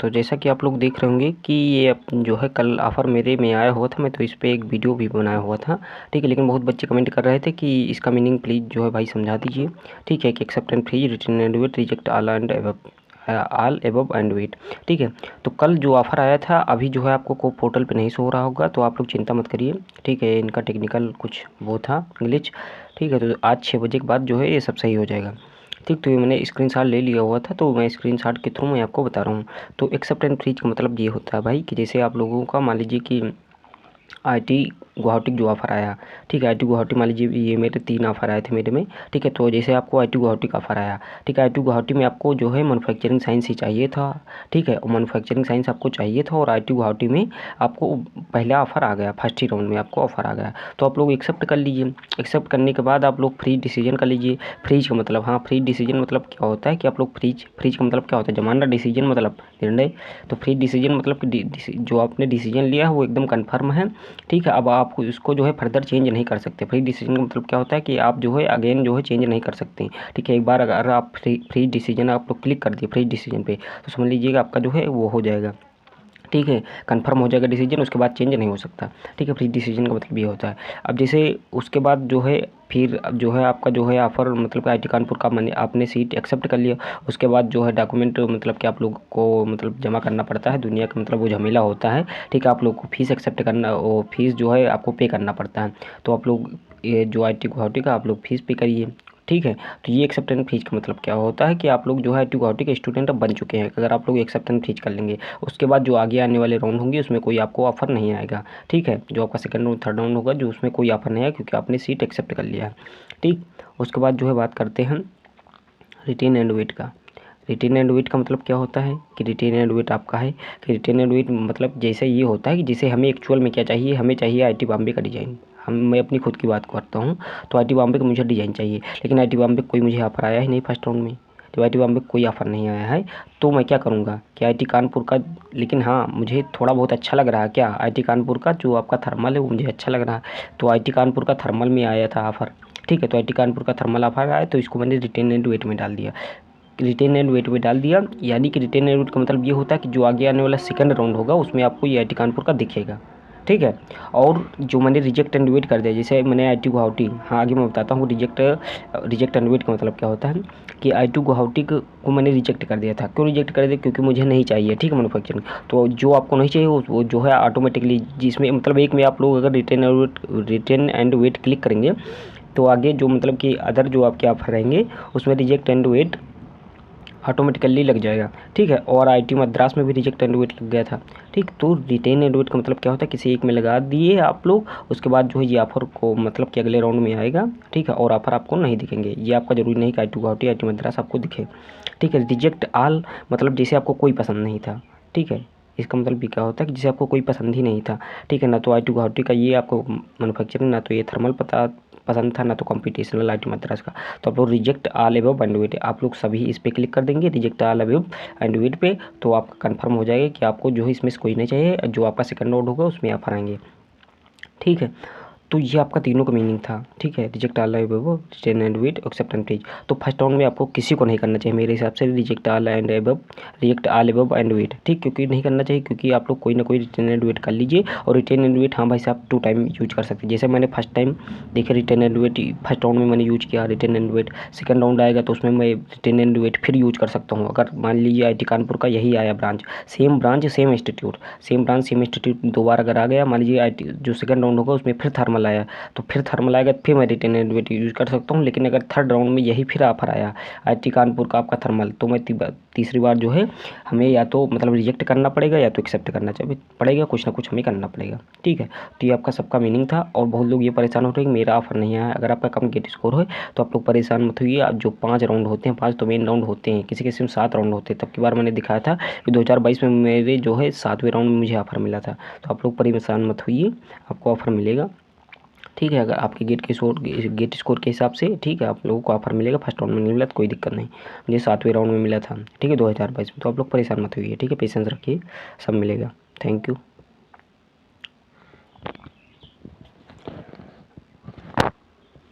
तो जैसा कि आप लोग देख रहे होंगे कि ये जो है कल ऑफ़र मेरे में आया हुआ था, मैं तो इस पे एक वीडियो भी बनाया हुआ था, ठीक है। लेकिन बहुत बच्चे कमेंट कर रहे थे कि इसका मीनिंग प्लीज़ जो है भाई समझा दीजिए, ठीक है। कि accept and freeze, return and wait, reject all above and wait, ठीक है। तो कल जो ऑफ़र आया था अभी जो है आपको को पोर्टल पे नहीं शो हो रहा होगा, तो आप लोग चिंता मत करिए, ठीक है। इनका टेक्निकल कुछ वो था ग्लिच, ठीक है। तो आज 6 बजे के बाद जो है ये सब सही हो जाएगा, ठीक। तो ये मैंने स्क्रीनशॉट ले लिया हुआ था, तो मैं स्क्रीनशॉट के थ्रू मैं आपको बता रहा हूँ। तो एक्सेप्ट एंड फ्रीज का मतलब ये होता है भाई कि जैसे आप लोगों का मान लीजिए कि आईटी गुवाहाटी जो ऑफ़र आया, ठीक है। आईटी गुवाहाटी मान लीजिए ये मेरे 3 ऑफ़र आए थे मेरे में, ठीक है। तो जैसे आपको आईटी गुवाहाटी का ऑफ़र आया, ठीक है। आईटी गुवाहाटी में आपको जो है मैन्युफैक्चरिंग साइंस ही चाहिए था, ठीक है। और मैन्युफैक्चरिंग साइंस आपको चाहिए था और आईटी गुवाहाटी में आपको पहला ऑफ़र आ गया, फर्स्ट ही राउंड में आपको ऑफ़र आ गया, तो आप लोग एक्सेप्ट कर लीजिए। एक्सेप्ट करने के बाद आप लोग फ्री डिसीजन कर लीजिए। फ्रीज का मतलब, हाँ, फ्री डिसीजन मतलब क्या होता है कि आप लोग फ्रीज का मतलब क्या होता है, जमाना डिसीजन मतलब निर्णय। तो फ्री डिसीजन मतलब कि जो आपने डिसीजन लिया है वो एकदम कन्फर्म है, ठीक है। अब आप इसको जो है फर्दर चेंज नहीं कर सकते। फ्री डिसीजन का मतलब क्या होता है कि आप जो है अगेन जो है चेंज नहीं कर सकते, ठीक है। एक बार अगर आप फ्री डिसीजन आप लोग क्लिक कर दिए फ्री डिसीजन पे, तो समझ लीजिएगा आपका जो है वो हो जाएगा, ठीक है। कन्फर्म हो जाएगा डिसीजन, उसके बाद चेंज नहीं हो सकता, ठीक है। फ्री डिसीजन का मतलब ये होता है। अब जैसे उसके बाद जो है फिर अब जो है आपका जो है ऑफ़र मतलब आईटी कानपुर का माने आपने सीट एक्सेप्ट कर लिया, उसके बाद जो है डॉक्यूमेंट मतलब कि आप लोग को मतलब जमा करना पड़ता है, दुनिया का मतलब वो झमेला होता है, ठीक है। आप लोग को फीस एक्सेप्ट करना, वो फीस जो है आपको पे करना पड़ता है, तो आप लोग ये जो आईटी गुवाहाटी का आप लोग फीस पे करिए, ठीक है। तो ये एक्सेप्ट एंड फ्रीज का मतलब क्या होता है कि आप लोग जो है आईटी गुवाहाटी के स्टूडेंट अब बन चुके हैं, अगर आप लोग एक्सेप्ट एंड फ्रीज कर लेंगे, उसके बाद जो आगे आने वाले राउंड होंगे उसमें कोई आपको ऑफ़र नहीं आएगा, ठीक है। जो आपका सेकंड राउंड थर्ड राउंड होगा जो उसमें कोई ऑफ़र नहीं आएगा क्योंकि आपने सीट एक्सेप्ट कर लिया है, ठीक। उसके बाद जो है बात करते हैं रिटेन एंड वेट का। रिटेन एंड वेट का मतलब क्या होता है कि रिटेन एंड वेट आपका है कि रिटेन एंड वेट मतलब जैसे ये होता है कि जैसे हमें एक्चुअल में क्या चाहिए, हमें चाहिए आईटी बॉम्बे का डिज़ाइन। मैं अपनी खुद की बात करता हूँ, तो आईटी बॉम्बे का मुझे डिज़ाइन चाहिए, लेकिन आईटी बॉम्बे कोई मुझे ऑफ़र आया ही नहीं फर्स्ट राउंड में, तो आईटी बॉम्बे कोई ऑफ़र नहीं आया है, तो मैं क्या करूँगा कि आईटी कानपुर का, लेकिन हाँ मुझे थोड़ा बहुत अच्छा लग रहा है क्या, आईटी कानपुर का जो आपका थर्मल है वो मुझे अच्छा लग रहा है, तो आईटी कानपुर का थर्मल में आया था ऑफ़र, ठीक है। तो आईटी कानपुर का थर्मल ऑफ़र आया तो इसको मैंने रिटेन एंड वेट में डाल दिया। रिटेन एंड वेट में डाल दिया, यानी कि रिटेन एंड वेट का मतलब ये होता है कि जो आगे आने वाला सेकंड राउंड होगा उसमें आपको ये आईटी कानपुर का दिखेगा, ठीक है। और जो मैंने रिजेक्ट एंड वेट कर दिया, जैसे मैंने आईटी गुवाहाटी, हाँ आगे मैं बताता हूँ रिजेक्ट एंड वेट का मतलब क्या होता है कि आईटी गुवाहाटी को मैंने रिजेक्ट कर दिया था। क्यों रिजेक्ट कर दिया, क्योंकि मुझे नहीं चाहिए, ठीक है, मैनुफैक्चरिंग। तो जो आपको नहीं चाहिए वो जो है ऑटोमेटिकली, जिसमें मतलब एक में आप लोग अगर रिटेन एंड वेट क्लिक करेंगे तो आगे जो मतलब कि अदर जो आपके ऑफर रहेंगे उसमें रिजेक्ट एंड वेट ऑटोमेटिकली लग जाएगा, ठीक है। और आईटी मद्रास में भी रिजेक्ट एंड वेट लग गया था, ठीक। तो रिटेन एंड वेट का मतलब क्या होता है, किसी एक में लगा दिए आप लोग, उसके बाद जो है ये ऑफर को मतलब कि अगले राउंड में आएगा, ठीक है। और ऑफर आपको नहीं दिखेंगे, ये आपका जरूरी नहीं कि आईटी गुवाहाटी आईटी मद्रास आपको दिखे, ठीक है। रिजेक्ट ऑल मतलब जैसे आपको कोई पसंद नहीं था, ठीक है। इसका मतलब भी क्या होता है कि जैसे आपको कोई पसंद ही नहीं था, ठीक है। ना तो आईटी गुवाहाटी का ये आपको मैनुफैक्चरिंग, ना तो ये थर्मल पसंद था, ना तो कंप्यूटेशनल आईटी मद्रास का, तो आप लोग reject all above and wait आप लोग सभी इस पर क्लिक कर देंगे, reject all above and wait पे, तो आपका कंफर्म हो जाएगा कि आपको जो है इसमें से कोई नहीं चाहिए, जो आपका सेकंड राउंड होगा उसमें ऑफर आएंगे, ठीक है। तो ये आपका तीनों का मीनिंग था, ठीक है। Reject all above, retain and wait, accept and freeze. तो फर्स्ट राउंड में आपको किसी को नहीं करना चाहिए मेरे हिसाब से reject all above and wait, ठीक। क्योंकि नहीं करना चाहिए क्योंकि आप लोग कोई ना कोई रिटेन एंड वेट कर लीजिए, और रिटेन एंड वेट हाँ भाई साहब 2 टाइम यूज कर सकते हैं। जैसे मैंने फर्स्ट टाइम देखिए retain and wait first round में मैंने यूज किया retain and wait, second round आएगा तो उसमें मैं रिटेन एंड वेट फिर यूज कर सकता हूँ। अगर मान लीजिए आईटी कानपुर का यही आया branch same institute, same branch same institute 2 बार अगर आ गया, मान लीजिए आईटी जो सेकंड राउंड होगा उसमें फिर थर्मल आया, तो फिर थर्मल आएगा फिर मैं रिटेन एंड वेट यूज़ कर सकता हूँ। लेकिन अगर थर्ड राउंड में यही फिर ऑफर आया आईटी कानपुर का आपका थर्मल, तो मैं तीसरी बार जो है हमें या तो मतलब रिजेक्ट करना पड़ेगा या तो एक्सेप्ट करना चाहिए पड़ेगा, कुछ ना कुछ हमें करना पड़ेगा, ठीक है। तो ये आपका सबका मीनिंग था, और बहुत लोग ये परेशान हो रहे हैं कि मेरा ऑफर नहीं आया। अगर आपका कम गेट स्कोर हो तो आप लोग परेशान मत होइए। आप जो 5 राउंड होते हैं, 5 तो मेन राउंड होते हैं, किसी किसी में 7 राउंड होते हैं। तब की बार मैंने दिखाया था कि 2022 में मेरे जो है 7वें राउंड में मुझे ऑफर मिला था। तो आप लोग परेशान मत होइए, आपको ऑफर मिलेगा, ठीक है। अगर आपके गेट स्कोर के हिसाब से, ठीक है, आप लोगों को ऑफर मिलेगा। फर्स्ट राउंड में नहीं मिला तो कोई दिक्कत नहीं, मुझे 7वें राउंड में मिला था, ठीक है, 2022 में। तो आप लोग परेशान मत होइए, ठीक है, पेशेंस रखिए, सब मिलेगा। Thank you.